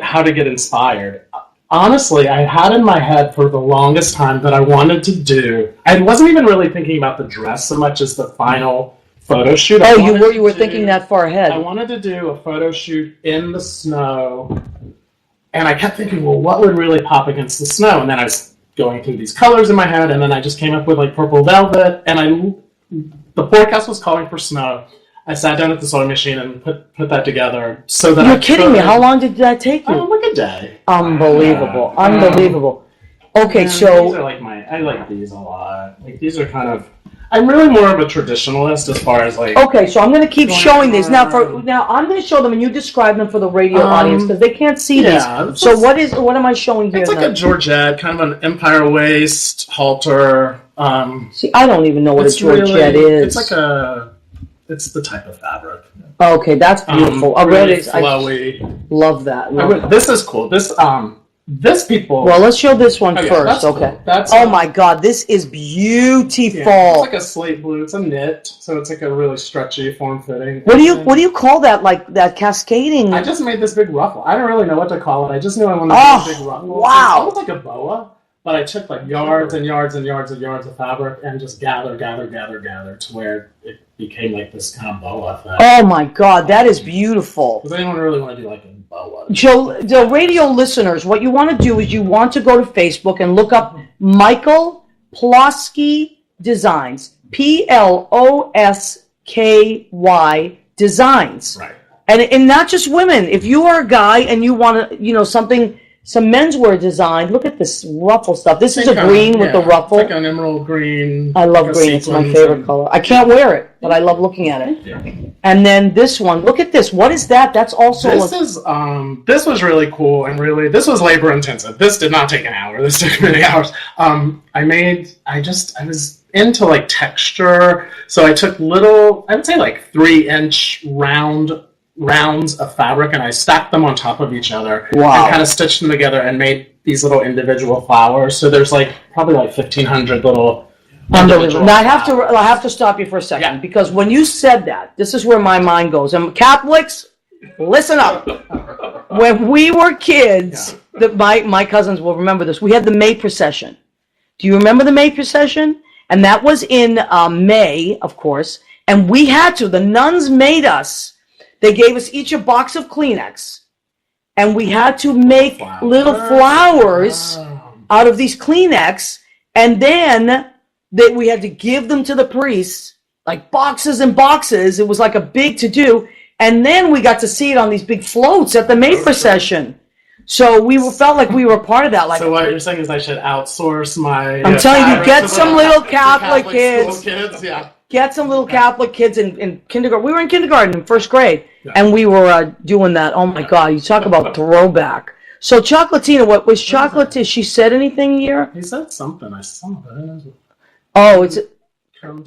how to get inspired, honestly, I had in my head for the longest time that I wanted to do. I wasn't even really thinking about the dress so much as the final photo shoot. Oh, you were thinking that far ahead. I wanted to do a photo shoot in the snow, and I kept thinking, well, what would really pop against the snow? And then I was going through these colors in my head, and then I just came up with like purple velvet, and the forecast was calling for snow. I sat down at the sewing machine and put that together so that You're kidding me. How long did that take you? Like a day. Unbelievable. Unbelievable. Okay, these so are like I like these a lot. Like these are kind of. I'm really more of a traditionalist as far as like. okay, so I'm going to keep showing these now. Now I'm going to show them, and you describe them for the radio audience because they can't see these. So what am I showing here? It's like a Georgette, kind of an empire waist halter. See, I don't even know what a Georgette is. It's the type of fabric. Okay, that's beautiful. Really flowy. I love that. This is cool. This people. Well, let's show this one first. That's okay. Cool. That's oh my God, this is beautiful. Yeah, it's like a slate blue. It's a knit, so it's like a really stretchy, form-fitting. What do you call that? Like that cascading? I just made this big ruffle. I don't really know what to call it. I just knew I wanted to make a big ruffle. Wow! So it's almost like a boa, but I took like yards and yards and yards and yards of fabric and just gather to where it became like this kind of boa thing. Oh my God, that is beautiful. Does anyone really want to do like a boa? Joe, the radio listeners, what you want to do is you want to go to Facebook and look up Michael Plosky Designs, Plosky Designs, right? And not just women. If you are a guy and you want to, some menswear design. Look at this ruffle stuff. This is a green with the ruffle. It's like an emerald green. I love green. It's my favorite color. I can't wear it, but I love looking at it. Yeah. And then this one. Look at this. What is that? That's also. This was really cool and this was labor intensive. This did not take an hour. This took many hours. I was into like texture, so I took I would say like 3-inch rounds of fabric and I stacked them on top of each other and kind of stitched them together and made these little individual flowers. So there's like probably like 1,500 little. Unbelievable. Now I have to stop you for a second because when you said that, this is where my mind goes. And Catholics, listen up. When we were kids, my cousins will remember this. We had the May procession. Do you remember the May procession? And that was in May, of course. And we had to. The nuns made us. They gave us each a box of Kleenex, and we had to make little flowers out of these Kleenex, and then we had to give them to the priests, like boxes and boxes. It was like a big to-do, and then we got to see it on these big floats at the May procession. So we felt like we were part of that. Like, so what you're saying is I should outsource my... I'm telling you, get some little Catholic kids. Yeah. Get some little Catholic kids in kindergarten. We were in kindergarten in first grade, and we were doing that. Oh, my God. You talk about throwback. So, Chocolatina, what was Chocolate? Has she said anything here? He said something. I saw it. Oh, it's...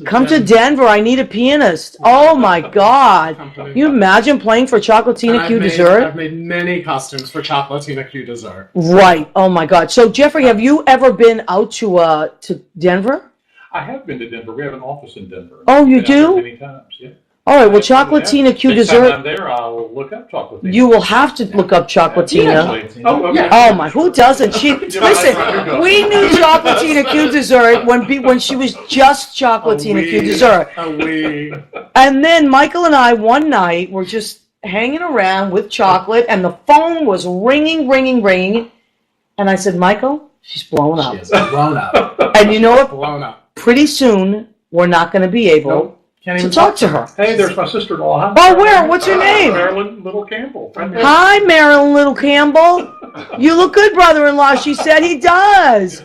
Come to Denver. I need a pianist. Oh, my God. Can you imagine playing for Chocolatina Q Dessert? I've made many costumes for Chocolatina Q Dessert. Right. Oh, my God. So, Jeffrey, have you ever been out to Denver? I have been to Denver. We have an office in Denver. Oh, you do? Many times, yeah. All right. Well, Chocolatina Q Dessert. Next time I'm there, I'll look up Chocolatina. You will have to look up Chocolatina. Oh my! Who doesn't? Listen. We knew Chocolatina Q Dessert when she was just Chocolatina Q Dessert. And then Michael and I one night were just hanging around with chocolate, and the phone was ringing, and I said, Michael, she's blown up. She is blown up. And you know what? Blown up. Pretty soon, we're not going to be able to talk to her. Hey, there's my sister-in-law. Oh, where? What's her name? Marilyn Little Campbell. Hi, Marilyn Little Campbell. You look good, brother-in-law. She said he does.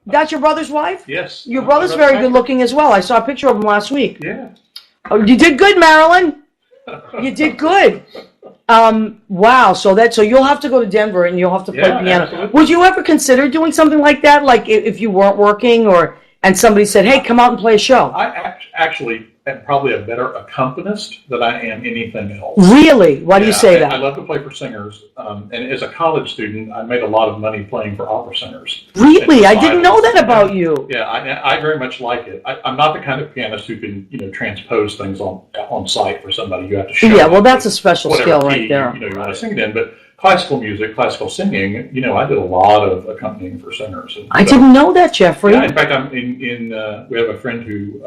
That's your brother's wife? Yes. Your brother's very good looking as well. I saw a picture of him last week. Yeah. Oh, you did good, Marilyn. You did good. Wow. So you'll have to go to Denver and you'll have to play piano. Absolutely. Would you ever consider doing something like that? Like if you weren't working and somebody said, hey, come out and play a show? I actually am probably a better accompanist than I am anything else. Really? Why do you say that? I love to play for singers. And as a college student, I made a lot of money playing for opera singers. Really? I didn't know that about you. Yeah, I very much like it. I'm not the kind of pianist who can, transpose things on site for somebody. You have to show. Yeah, well, that's a special skill right there. You want to sing it in, but classical music, classical singing, I did a lot of accompanying for singers. And I didn't know that, Jeffrey. Yeah, in fact, we have a friend who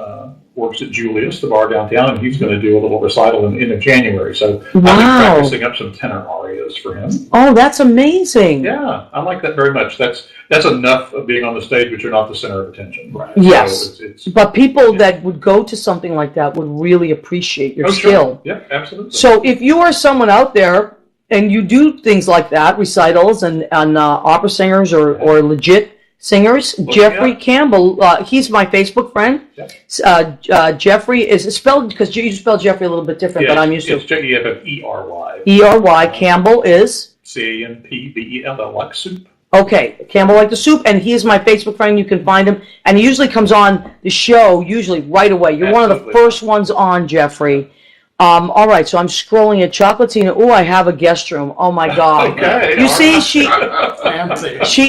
works at Julius, the bar downtown, and he's going to do a little recital in January. So I've been practicing up some tenor arias for him. Oh, that's amazing. Yeah, I like that very much. That's enough of being on the stage, but you're not the center of attention. Right. Yes, so but people that would go to something like that would really appreciate your skill. Sure. Yeah, absolutely. So if you are someone out there and you do things like that, recitals and opera singers or legit singers, Jeffrey Campbell, he's my Facebook friend. Yep. Jeffrey is spelled, because you spell Jeffrey a little bit different than I'm used to. It's Jeffrey. E-R-Y. Campbell is? C-A-M-P-B-E-L-L, like soup. Okay, Campbell like the soup, and he is my Facebook friend. You can find him, and he usually comes on the show right away. You're one of the first ones on, Jeffrey. All right, so I'm scrolling at Chocolatina. Oh, I have a guest room. Oh my God! Okay, you see, she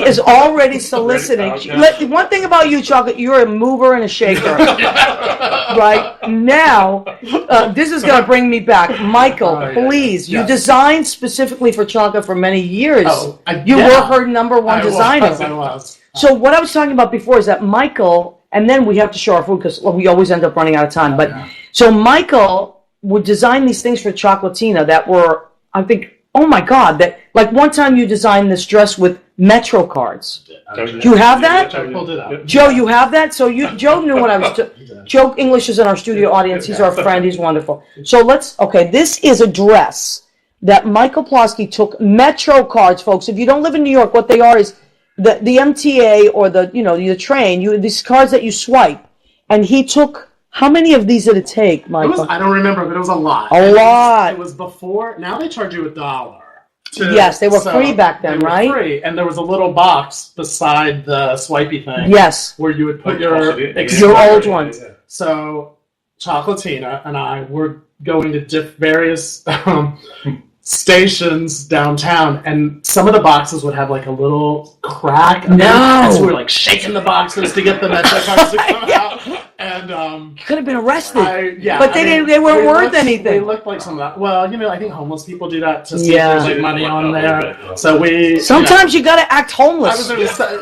is already soliciting. One thing about you, Chocolate, you're a mover and a shaker. Right now, this is going to bring me back, Michael. Please, you designed specifically for Chocolate for many years. You were her number one designer. I was. So what I was talking about before is that Michael, and then we have to show our food because we always end up running out of time. But so Michael would design these things for Chocolatina that were, I think, oh my God, that like one time you designed this dress with Metro cards. Do you have that? Joe, you have that? So Joe knew what I was doing. Joe English is in our studio audience. He's our friend. He's wonderful. So this is a dress that Michael Plosky took Metro cards, folks. If you don't live in New York, what they are is the MTA or the train, these cards that you swipe. And he took, how many of these did it take, Michael? I don't remember, but it was a lot. It was before. Now they charge you $1. Yes, they were free back then, right? Free, and there was a little box beside the swipey thing. Yes, where you would put your old ones. So Chocolatina and I were going to various stations downtown, and some of the boxes would have like a little crack. And so we were like shaking the boxes to get the Metro cards to come out. And you could have been arrested. But they weren't worth anything. They looked like some of that. Well, I think homeless people do that to see if there's like money on there. So sometimes you got to act homeless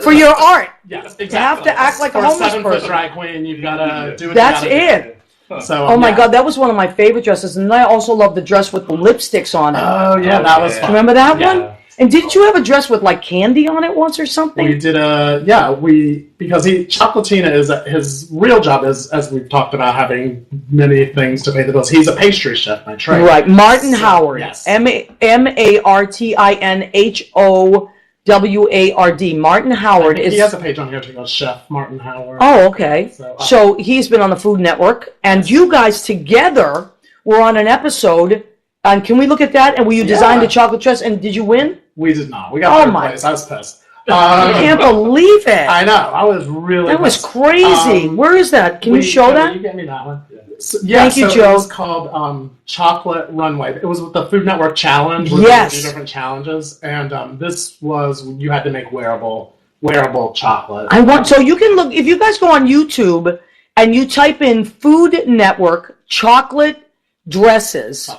for your art. Yes, exactly. You have to act like a homeless person. Drag queen, you've got to do it. That's it. So, oh my God, that was one of my favorite dresses, and I also love the dress with the lipsticks on it. Oh yeah, that was fun. Remember that one? And didn't you have a dress with like candy on it once or something? We did because Chocolatina is his real job is, as we've talked about, having many things to pay the bills. He's a pastry chef by trade. Right, Martin Howard. Yes. MartinHoward. Martin Howard he has a page on here too called Chef Martin Howard. Oh, okay. So he's been on the Food Network, and you guys together were on an episode. And can we look at that? And were you designed a chocolate dress? And did you win? We did not. We got third place. I was pissed. I can't believe it. I know. I was really. That was crazy. Where is that? Can you show that? You get me that one. Thank you, Joe. It was called Chocolate Runway. It was with the Food Network Challenge. Yes. 2 different challenges, and this was you had to make wearable chocolate. So you can look if you guys go on YouTube and you type in Food Network chocolate dresses.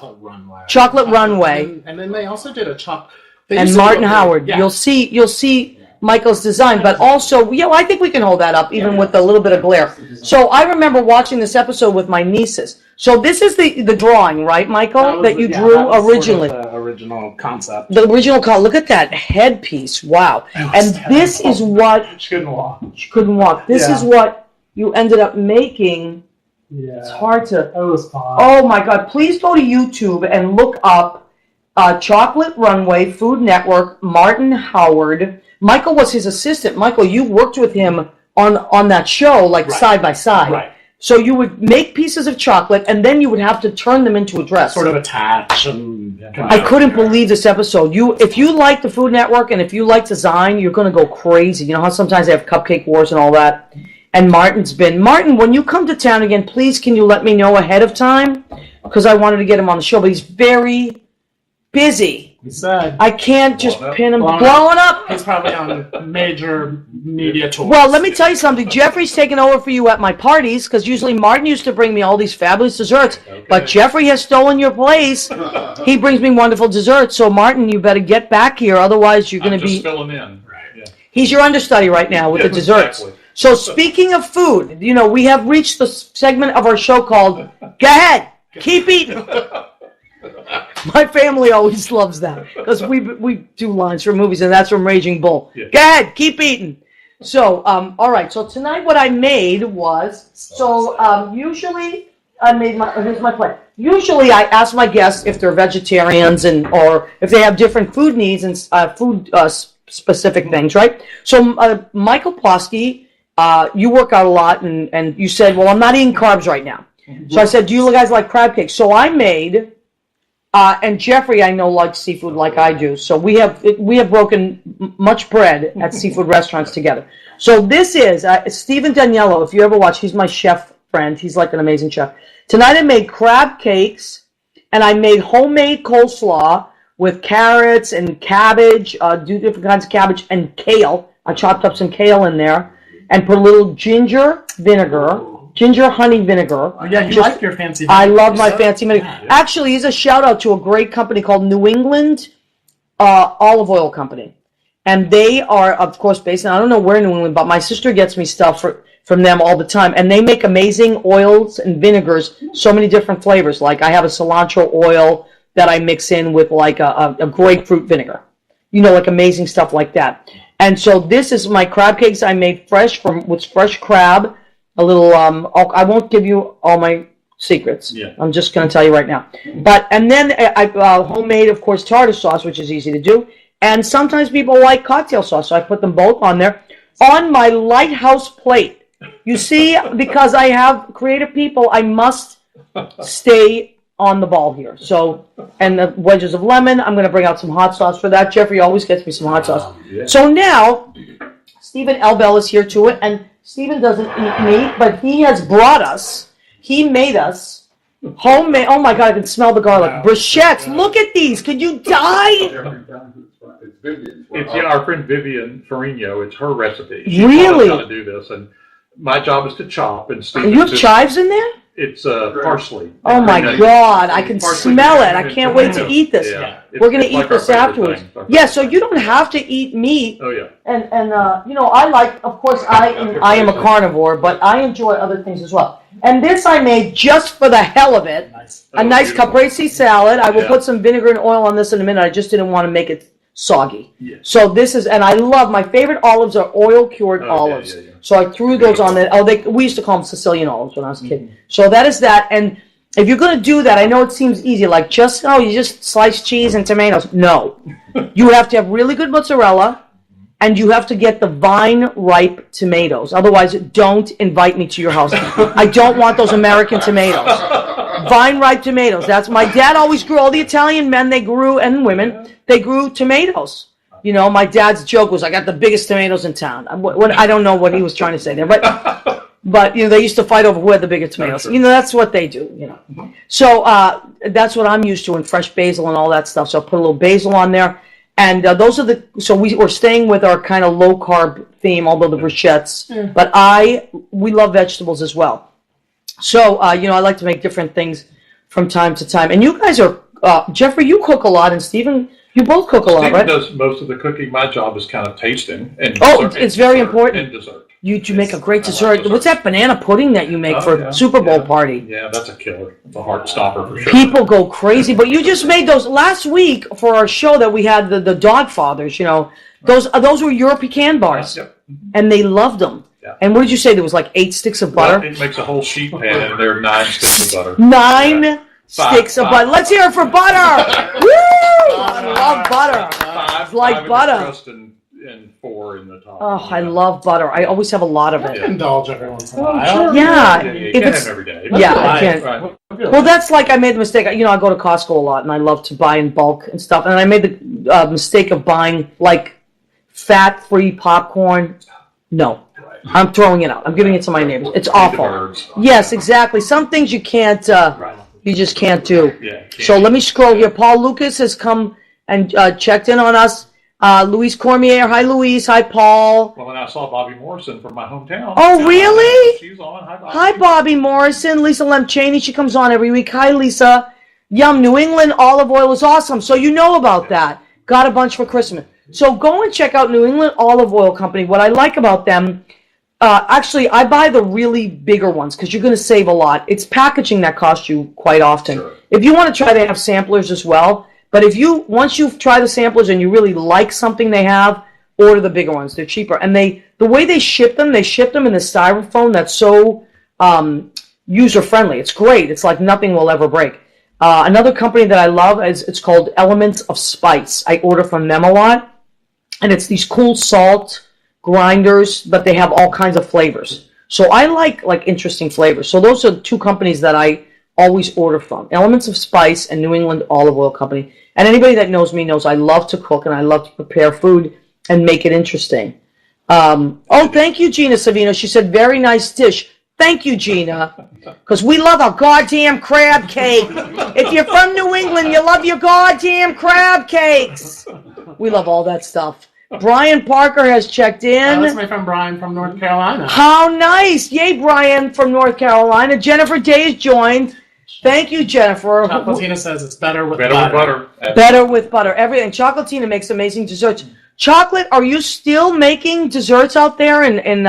Chocolate Runway. And then they also did a chocolate. And Martin Howard. Yeah. You'll see Michael's design, but also, I think we can hold that up even with a little bit of glare. So I remember watching this episode with my nieces. So this is the drawing, right, Michael, that you drew originally? Sort of the original concept. The original concept. Look at that headpiece. Wow. And this is what... She couldn't walk. This is what you ended up making. Yeah. It's hard to... It was fun. Oh, my God. Please go to YouTube and look up Chocolate Runway, Food Network, Martin Howard. Michael was his assistant. Michael, you worked with him on that show, side by side. Right. So you would make pieces of chocolate, and then you would have to turn them into a dress. Sort of attach. I couldn't believe this episode. If you like the Food Network and if you like design, you're going to go crazy. You know how sometimes they have cupcake wars and all that? And Martin, when you come to town again, please can you let me know ahead of time? Because I wanted to get him on the show, but he's very busy. He said I can't just Blown up. pin him. Blown Blowing up. he's probably on major media tours. Well, let me tell you something. Jeffrey's taking over for you at my parties because usually Martin used to bring me all these fabulous desserts. But Jeffrey has stolen your place. He brings me wonderful desserts. So, Martin, you better get back here. Otherwise, you're going I'm to just be... filling in. Yeah. He's your understudy right now with the desserts. Exactly. So, speaking of food, we have reached the segment of our show called Go Ahead, Keep Eating. My family always loves that because we do lines from movies, and that's from Raging Bull. Yeah. Go ahead, keep eating. So, all right. So tonight, what I made was usually I made here's my plan. Usually, I ask my guests if they're vegetarians or if they have different food needs and food specific things, right? So, Michael Plosky, you work out a lot, and you said, well, I'm not eating carbs right now. So I said, do you guys like crab cakes? So I made. And Jeffrey, I know, likes seafood like I do. So we have broken much bread at seafood restaurants together. So this is Stephen Daniello. If you ever watch, he's my chef friend. He's like an amazing chef. Tonight I made crab cakes, and I made homemade coleslaw with carrots and cabbage, different kinds of cabbage, and kale. I chopped up some kale in there and put a little ginger honey vinegar. Oh, yeah, you like your fancy I vinegar. love my fancy vinegar. Yeah. Actually, here's a shout out to a great company called New England Olive Oil Company. And they are, of course, based in, I don't know where in New England, but my sister gets me stuff from them all the time. And they make amazing oils and vinegars, so many different flavors. Like I have a cilantro oil that I mix in with like a grapefruit vinegar. Like amazing stuff like that. And so this is my crab cakes I made with fresh crab. A little, I won't give you all my secrets. Yeah. I'm just going to tell you right now. And then I homemade, of course, tartar sauce, which is easy to do. And sometimes people like cocktail sauce, so I put them both on there. On my lighthouse plate. You see, because I have creative people, I must stay on the ball here. So, and the wedges of lemon, I'm going to bring out some hot sauce for that. Jeffrey always gets me some hot sauce. Yeah. So now, Stephen Elbell is here to it, and Stephen doesn't eat meat, but he made us homemade, oh my God, I can smell the garlic. Wow. Bruschettes, look at these, could you die? It's Vivian's. It's our friend Vivian Farino. It's her recipe. Really? She taught us how to do this, and my job is to chop and steam. You have chives in there? It's parsley. Oh my And God, I can parsley smell it. I and can't wait to tomato. eat this. Yeah. We're going to It's eat like our this favorite afterwards. thing. It's our Yeah, favorite so you don't have to eat meat. Oh yeah. And I like, of course, I am a carnivore, but I enjoy other things as well. And this I made just for the hell of it. Nice. A nice beautiful. caprese salad. I will Yeah. put some vinegar and oil on this in a minute. I just didn't want to make it soggy. Yeah. So this is, and I love, my favorite olives are oil-cured olives. Yeah, yeah. So I threw those on there. We used to call them Sicilian olives when I was a kid. Mm-hmm. So that is that. And if you're going to do that, I know it seems easy, like you just slice cheese and tomatoes. No. You have to have really good mozzarella, and you have to get the vine-ripe tomatoes. Otherwise, don't invite me to your house. I don't want those American tomatoes. Vine-ripe tomatoes. That's my dad always grew. All the Italian men, and women, they grew tomatoes. My dad's joke was, I got the biggest tomatoes in town. I don't know what he was trying to say there, but they used to fight over who had the biggest tomatoes. That's what they do. So that's what I'm used to, and fresh basil and all that stuff. So I put a little basil on there, and those are so we're staying with our kind of low carb theme, although the bruschettes. But we love vegetables as well. So I like to make different things from time to time. And you guys are Jeffrey, you cook a lot, and Stephen, you both cook a lot, Stephen right? does most of the cooking. My job is kind of tasting and It's very important. And dessert. You make a great I like dessert. dessert. What's that banana pudding that you make for yeah, Super Bowl yeah. party? Yeah, that's a killer. It's a heart stopper for sure. People go crazy, but you just made those last week for our show that we had the Dog Fathers. Those were your pecan bars, Yep. and they loved them. Yeah. And what did you say? There was like 8 sticks of Well, butter. it makes a whole sheet pan, and there are 9 sticks of butter. 9 Yeah. sticks of Five. butter. Let's hear it for butter. Woo! I love butter. Five, It's like five in the butter. crust and 4 in the top. Oh, I love butter. I always have a lot of it. Indulge every once in a Oh, while. sure. Yeah, Yeah, you if can't it's- have every day. Yeah, I Right, can't. Right. Well, that's like I made the mistake. I go to Costco a lot, and I love to buy in bulk and stuff. And I made the mistake of buying like fat-free popcorn. No, I'm throwing it out. I'm giving it to my neighbors. It's Feed the awful. birds. Yes, exactly. Some things you can't. You just can't do. Yeah, can't. So let me scroll here. Paul Lucas has come and checked in on us. Louise Cormier. Hi, Louise. Hi, Paul. Well, and I saw Bobby Morrison from my hometown. Oh, really? She's on. Hi, Bobby. Hi, Bobby Morrison. Lisa Lem Cheney. She comes on every week. Hi, Lisa. Yum, New England olive oil is awesome. So you know about that. Got a bunch for Christmas. So go and check out New England Olive Oil Company. What I like about them, actually, I buy the really bigger ones because you're going to save a lot. It's packaging that costs you quite often. Sure. If you want to try, they have samplers as well. But once you've tried the samplers and you really like something they have, order the bigger ones. They're cheaper. And the way they ship them in the styrofoam that's so user-friendly. It's great. It's like nothing will ever break. Another company that I love it's called Elements of Spice. I order from them a lot. And it's these cool salt grinders, but they have all kinds of flavors. So I like interesting flavors. So those are two companies that I always order from. Elements of Spice and New England Olive Oil Company. And anybody that knows me knows I love to cook and I love to prepare food and make it interesting. Thank you, Gina Savino. She said, very nice dish. Thank you, Gina. Because we love our goddamn crab cake. If you're from New England, you love your goddamn crab cakes. We love all that stuff. Brian Parker has checked in. That's my friend Brian from North Carolina. How nice. Yay, Brian from North Carolina. Jennifer Day has joined. Thank you, Jennifer. Chocolatina says it's better with Better butter. with butter. Better with butter. Everything. Chocolatina makes amazing desserts. Chocolate, are you still making desserts out there in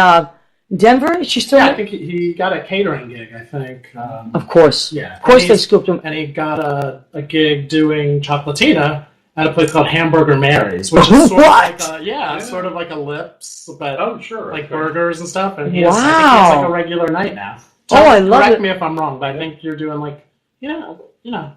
Denver? Is she still? Yeah, I think he got a catering gig, I think. Of course. Yeah. Of course they scooped him. And he got a gig doing Chocolatina at a place called Hamburger Mary's, which is sort What? of like sort of like a Lips, but Oh, sure. like sure. burgers and stuff. And I think he Wow. has like a regular night now. I love Correct it. me if I'm wrong, but I think you're doing like, we can't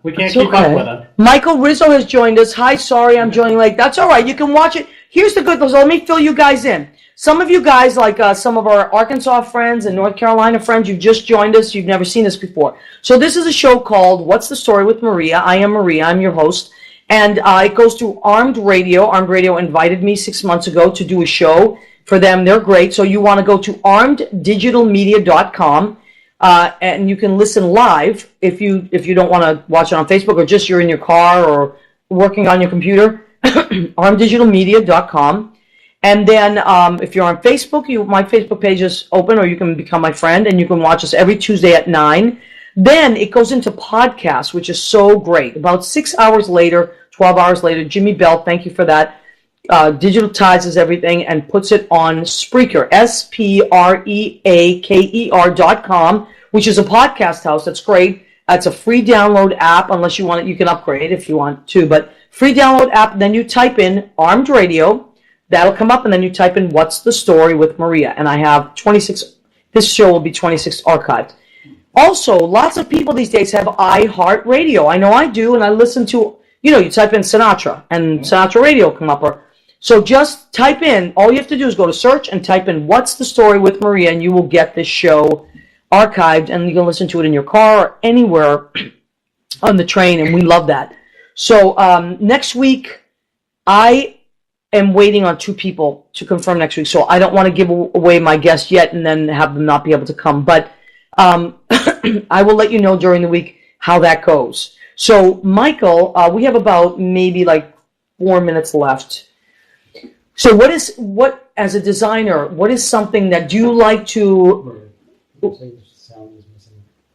It's keep okay. up with it. Michael Rizzo has joined us. Hi, sorry I'm joining late. That's all right. You can watch it. Here's the good news. Let me fill you guys in. Some of you guys, like some of our Arkansas friends and North Carolina friends, you've just joined us. You've never seen this before. So this is a show called What's the Story with Maria. I am Maria. I'm your host. And it goes through Armed Radio. Armed Radio invited me 6 months ago to do a show for them. They're great. So you want to go to armeddigitalmedia.com. And you can listen live if you don't want to watch it on Facebook or just you're in your car or working on your computer. armeddigitalmedia.com. And then if you're on Facebook, my Facebook page is open, or you can become my friend, and you can watch us every Tuesday at 9. Then it goes into podcasts, which is so great. About 6 hours later, 12 hours later, Jimmy Bell, thank you for that, digitalizes everything and puts it on Spreaker, SPREAKER.com, which is a podcast house. That's great. It's a free download app, unless you want it. You can upgrade if you want to, but free download app. Then you type in Armed Radio. That'll come up, and then you type in What's the Story with Maria. And I have 26. This show will be 26 archived. Also, lots of people these days have iHeartRadio. I know I do, and I listen to, you type in Sinatra, and Sinatra Radio will come up. So just type in, all you have to do is go to search and type in What's the Story with Maria, and you will get this show archived, and you can listen to it in your car or anywhere on the train, and we love that. So next week, I am waiting on 2 people to confirm next week, so I don't want to give away my guest yet and then have them not be able to come, but I will let you know during the week how that goes. So, Michael, we have about maybe like 4 minutes left. So as a designer, what is something that you like to...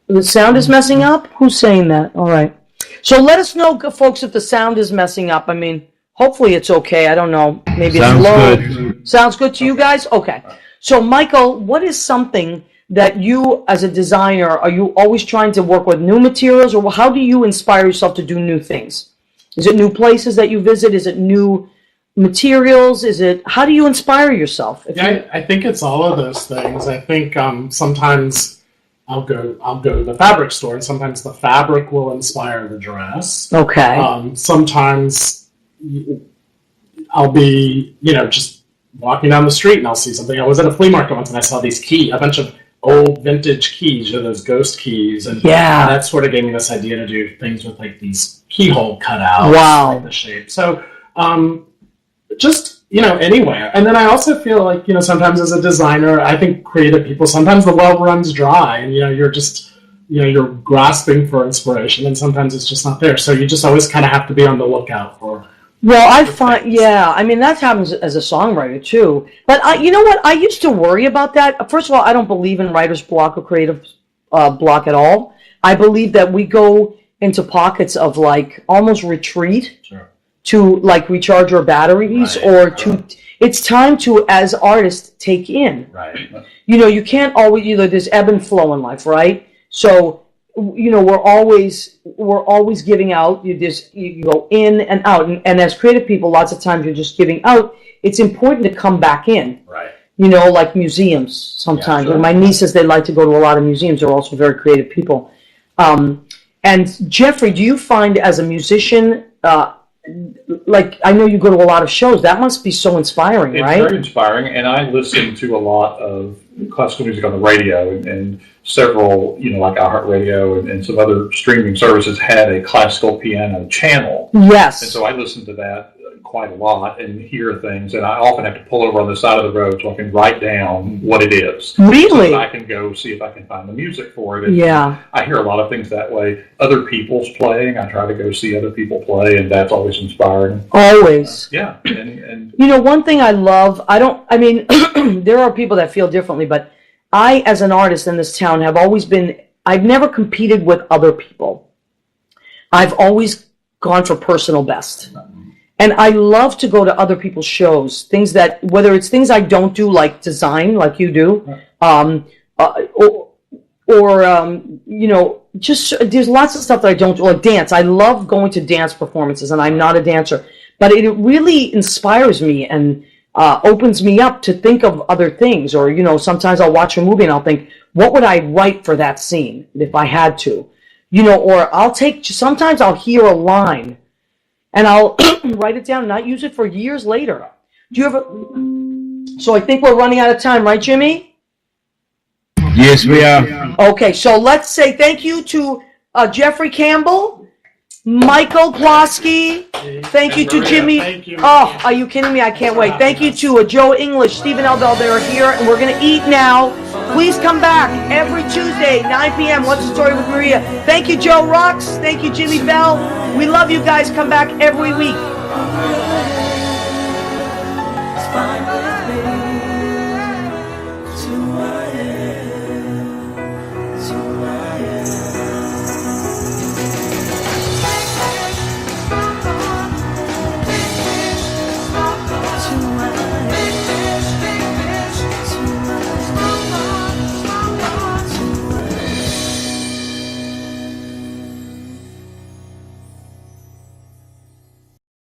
The sound is messing up? Who's saying that? All right. So let us know, folks, if the sound is messing up. I mean, hopefully it's okay. I don't know. Maybe it's low. Good. Sounds good to you guys? Okay. So, Michael, what is something that you, as a designer, are you always trying to work with new materials, or how do you inspire yourself to do new things? Is it new places that you visit? Is it new materials? How do you inspire yourself? I think it's all of those things. I think sometimes I'll go to the fabric store, and sometimes the fabric will inspire the dress. Okay. Sometimes I'll be, just walking down the street and I'll see something. I was at a flea market once and I saw a bunch of old vintage keys, those ghost keys, and that sort of gave me this idea to do things with like these keyhole cutouts. Wow. Like the shape. So just anywhere. And then I also feel like sometimes as a designer, I think creative people, sometimes the well runs dry, and you're just you're grasping for inspiration, and sometimes it's just not there. So you just always kind of have to be on the lookout for Well, I find, yeah, I mean, that happens as a songwriter too. But you know what? I used to worry about that. First of all, I don't believe in writer's block or creative block at all. I believe that we go into pockets of like almost retreat to like recharge our batteries or to, it's time to, as artists, take in. Right. You know, you can't always, there's ebb and flow in life, right? So, we're always giving out. You go in and out, and as creative people, lots of times you're just giving out. It's important to come back in. Right. Like museums sometimes. Yeah, sure. My nieces, they like to go to a lot of museums. They're also very creative people. And Jeffrey, do you find as a musician, like I know you go to a lot of shows, that must be so inspiring, right? It's very inspiring, and I listen to a lot of classical music on the radio, and several, like iHeartRadio and some other streaming services had a classical piano channel. Yes. And so I listen to that quite a lot and hear things, and I often have to pull over on the side of the road so I can write down what it is. Really? So that I can go see if I can find the music for it. And yeah. I hear a lot of things that way. Other people's playing, I try to go see other people play, and that's always inspiring. Always. Yeah. And one thing I love, there are people that feel differently, but I, as an artist in this town, I've never competed with other people. I've always gone for personal best. And I love to go to other people's shows, whether it's things I don't do, like design, like you do, just there's lots of stuff that I don't do, like dance. I love going to dance performances, and I'm not a dancer, but it really inspires me and opens me up to think of other things. Or, sometimes I'll watch a movie and I'll think, what would I write for that scene if I had to? Or sometimes I'll hear a line and I'll write it down and not use it for years later. Do you ever? So I think we're running out of time, right, Jimmy? Yes, we are. Okay, so let's say thank you to Jeffrey Campbell, Michael Plosky. Thank you to Maria, Jimmy. thank you. Oh, are you kidding me? I can't wait. Thank you to Joe English, Stephen Eldell. They're here, and we're going to eat now. Please come back every Tuesday, 9 p.m. What's the Story with Maria? Thank you, Joe Rocks. Thank you, Jimmy Bell. We love you guys. Come back every week.